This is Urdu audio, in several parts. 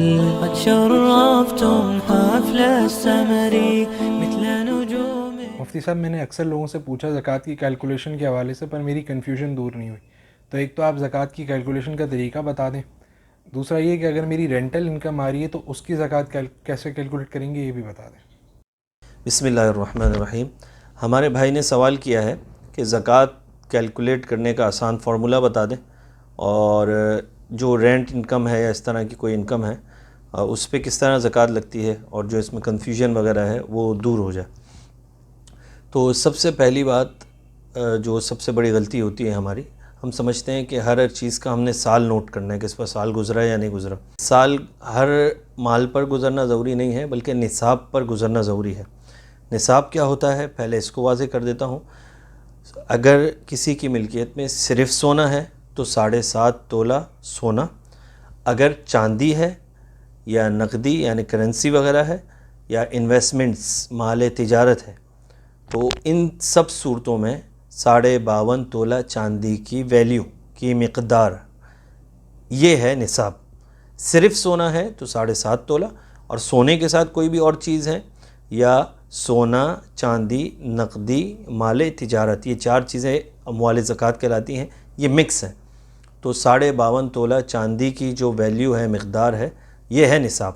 قد شرفتم حفل السمر مثل نجوم. مفتی صاحب، میں نے اکثر لوگوں سے پوچھا زکوٰۃ کی کیلکولیشن کے حوالے سے، پر میری کنفیوژن دور نہیں ہوئی. تو ایک تو آپ زکوٰۃ کی کیلکولیشن کا طریقہ بتا دیں. دوسرا یہ کہ اگر میری رینٹل انکم آ رہی ہے تو اس کی زکوٰۃ کیسے کیلکولیٹ کریں گے، یہ بھی بتا دیں. بسم اللہ الرحمن الرحیم. ہمارے بھائی نے سوال کیا ہے کہ زکوٰۃ کیلکولیٹ کرنے کا آسان فارمولہ بتا دیں، اور جو رینٹ انکم ہے یا اس طرح کی کوئی انکم ہے اس پہ کس طرح زکوٰۃ لگتی ہے، اور جو اس میں کنفیوژن وغیرہ ہے وہ دور ہو جائے. تو سب سے پہلی بات جو سب سے بڑی غلطی ہوتی ہے ہماری، ہم سمجھتے ہیں کہ ہر چیز کا ہم نے سال نوٹ کرنا ہے کہ اس پر سال گزرا یا نہیں گزرا. سال ہر مال پر گزرنا ضروری نہیں ہے، بلکہ نصاب پر گزرنا ضروری ہے. نصاب کیا ہوتا ہے، پہلے اس کو واضح کر دیتا ہوں. اگر کسی کی ملکیت میں صرف سونا ہے تو 7.5 تولہ سونا. اگر چاندی ہے یا نقدی یعنی کرنسی وغیرہ ہے یا انویسٹمنٹس مال تجارت ہے، تو ان سب صورتوں میں 52.5 تولہ چاندی کی ویلیو کی مقدار یہ ہے نصاب. صرف سونا ہے تو 7.5 تولہ، اور سونے کے ساتھ کوئی بھی اور چیز ہے، یا سونا، چاندی، نقدی، مال تجارت، یہ 4 چیزیں اموال زکوٰۃ کہلاتی ہیں. یہ مکس ہیں. تو 52.5 تولہ چاندی کی جو ویلیو ہے، مقدار ہے، یہ ہے نصاب.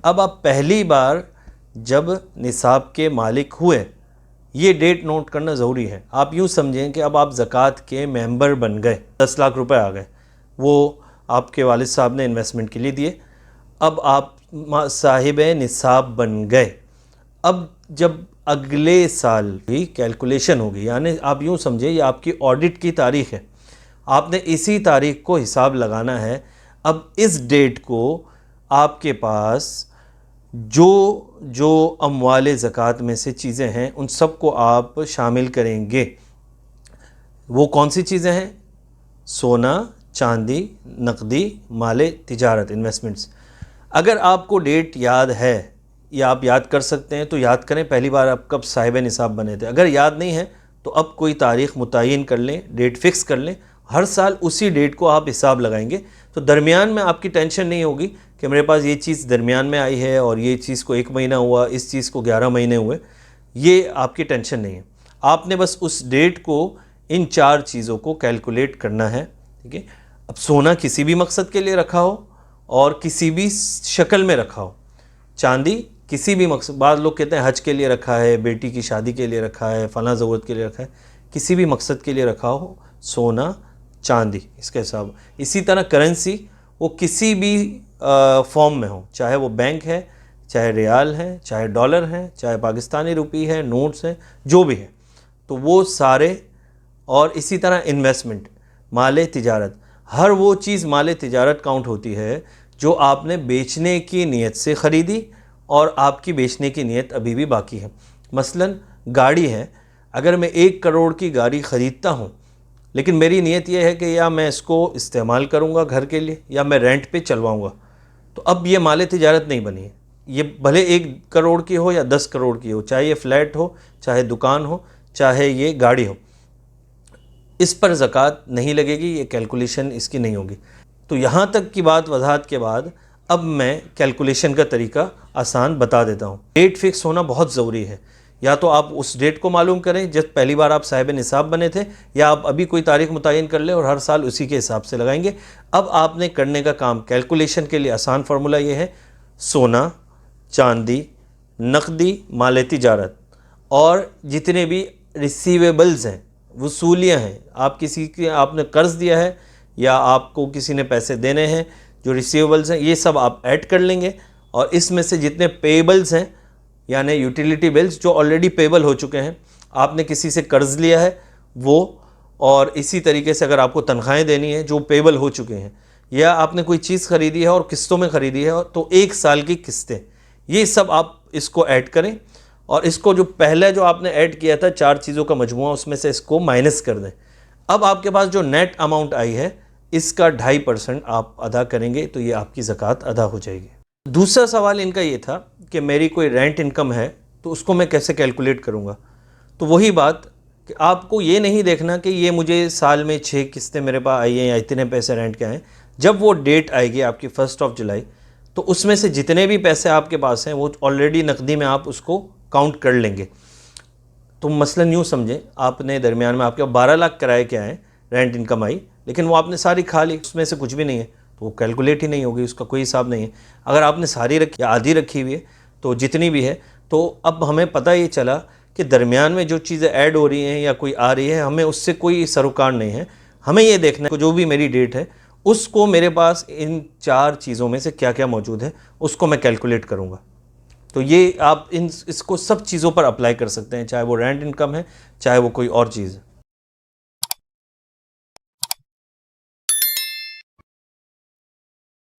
اب آپ پہلی بار جب نصاب کے مالک ہوئے، یہ ڈیٹ نوٹ کرنا ضروری ہے. آپ یوں سمجھیں کہ اب آپ زکوٰۃ کے ممبر بن گئے، 10 لاکھ روپے آ گئے، وہ آپ کے والد صاحب نے انویسٹمنٹ کے لیے دیے. اب آپ صاحب نصاب بن گئے. اب جب اگلے سال بھی کیلکولیشن ہوگی، یعنی آپ یوں سمجھیں یہ آپ کی آڈٹ کی تاریخ ہے، آپ نے اسی تاریخ کو حساب لگانا ہے. اب اس ڈیٹ کو آپ کے پاس جو اموال زکوٰۃ میں سے چیزیں ہیں ان سب کو آپ شامل کریں گے. وہ کون سی چیزیں ہیں؟ سونا، چاندی، نقدی، مال تجارت، انویسٹمنٹس. اگر آپ کو ڈیٹ یاد ہے یا آپ یاد کر سکتے ہیں تو یاد کریں پہلی بار آپ کب صاحب نصاب بنے تھے. اگر یاد نہیں ہے تو اب کوئی تاریخ متعین کر لیں، ڈیٹ فکس کر لیں. ہر سال اسی ڈیٹ کو آپ حساب لگائیں گے تو درمیان میں آپ کی ٹینشن نہیں ہوگی کہ میرے پاس یہ چیز درمیان میں آئی ہے اور یہ چیز کو 1 مہینہ ہوا، اس چیز کو 11 مہینے ہوئے. یہ آپ کی ٹینشن نہیں ہے. آپ نے بس اس ڈیٹ کو ان 4 چیزوں کو کیلکولیٹ کرنا ہے. ٹھیک ہے. اب سونا کسی بھی مقصد کے لیے رکھا ہو اور کسی بھی شکل میں رکھا ہو، چاندی کسی بھی مقصد، بعض لوگ کہتے ہیں حج کے لیے رکھا ہے، بیٹی کی شادی کے لیے رکھا ہے، فلاں ضرورت کے لیے رکھا ہے، کسی بھی مقصد کے لیے رکھا ہو، سونا، چاندی اس کا حساب. اسی طرح کرنسی وہ کسی بھی فارم میں ہو، چاہے وہ بینک ہے، چاہے ریال ہے، چاہے ڈالر ہے، چاہے پاکستانی روپی ہے، نوٹس ہیں، جو بھی ہے، تو وہ سارے. اور اسی طرح انویسٹمنٹ، مال تجارت، ہر وہ چیز مال تجارت کاؤنٹ ہوتی ہے جو آپ نے بیچنے کی نیت سے خریدی اور آپ کی بیچنے کی نیت ابھی بھی باقی ہے. مثلا گاڑی ہے، اگر میں 1 کروڑ کی گاڑی خریدتا ہوں لیکن میری نیت یہ ہے کہ یا میں اس کو استعمال کروں گا گھر کے لیے یا میں رینٹ پہ چلواؤں گا، تو اب یہ مال تجارت نہیں بنی ہے. یہ بھلے 1 کروڑ کی ہو یا 10 کروڑ کی ہو، چاہے یہ فلیٹ ہو، چاہے دکان ہو، چاہے یہ گاڑی ہو، اس پر زکوٰۃ نہیں لگے گی. یہ کیلکولیشن اس کی نہیں ہوگی. تو یہاں تک کی بات وضاحت کے بعد اب میں کیلکولیشن کا طریقہ آسان بتا دیتا ہوں. ڈیٹ فکس ہونا بہت ضروری ہے. یا تو آپ اس ڈیٹ کو معلوم کریں جب پہلی بار آپ صاحب نصاب بنے تھے، یا آپ ابھی کوئی تاریخ متعین کر لیں اور ہر سال اسی کے حساب سے لگائیں گے. اب آپ نے کرنے کا کام کیلکولیشن کے لیے آسان فارمولہ یہ ہے: سونا، چاندی، نقدی، مال تجارت، اور جتنے بھی ریسیویبلز ہیں، وصولیاں ہیں، آپ نے قرض دیا ہے یا آپ کو کسی نے پیسے دینے ہیں، جو ریسیویبلز ہیں، یہ سب آپ ایڈ کر لیں گے. اور اس میں سے جتنے پیبلز ہیں، یعنی یوٹیلیٹی بلز جو آلریڈی پیبل ہو چکے ہیں، آپ نے کسی سے قرض لیا ہے وہ، اور اسی طریقے سے اگر آپ کو تنخواہیں دینی ہیں جو پیبل ہو چکے ہیں، یا آپ نے کوئی چیز خریدی ہے اور قسطوں میں خریدی ہے تو 1 سال کی قسطیں، یہ سب آپ اس کو ایڈ کریں. اور اس کو جو پہلے جو آپ نے ایڈ کیا تھا 4 چیزوں کا مجموعہ، اس میں سے اس کو مائنس کر دیں. اب آپ کے پاس جو نیٹ اماؤنٹ آئی ہے اس کا 2.5% آپ ادا کریں گے تو یہ آپ کی زکوٰۃ ادا ہو جائے گی. دوسرا سوال ان کا یہ تھا کہ میری کوئی رینٹ انکم ہے تو اس کو میں کیسے کیلکولیٹ کروں گا. تو وہی بات کہ آپ کو یہ نہیں دیکھنا کہ یہ مجھے سال میں 6 قسطیں میرے پاس آئی ہیں یا اتنے پیسے رینٹ کے آئے ہیں. جب وہ ڈیٹ آئے گی آپ کی 1 جولائی، تو اس میں سے جتنے بھی پیسے آپ کے پاس ہیں وہ آلریڈی نقدی میں آپ اس کو کاؤنٹ کر لیں گے. تو مثلاً یوں سمجھیں آپ نے درمیان میں آپ کے 12 لاکھ کرائے کے آئے رینٹ انکم آئی, لیکن وہ آپ نے ساری کھا لی, اس میں سے کچھ بھی نہیں ہے تو وہ کیلکولیٹ ہی نہیں ہوگی, اس کا کوئی حساب نہیں ہے. اگر آپ نے ساری رکھی یا آدھی رکھی ہوئی ہے تو جتنی بھی ہے, تو اب ہمیں پتہ یہ چلا کہ درمیان میں جو چیزیں ایڈ ہو رہی ہیں یا کوئی آ رہی ہے ہمیں اس سے کوئی سروکار نہیں ہے. ہمیں یہ دیکھنا ہے کہ جو بھی میری ڈیٹ ہے اس کو میرے پاس ان 4 چیزوں میں سے کیا کیا موجود ہے اس کو میں کیلکولیٹ کروں گا. تو یہ آپ اس کو سب چیزوں پر اپلائی کر سکتے ہیں, چاہے وہ رینٹ انکم ہے چاہے وہ کوئی اور چیز ہے.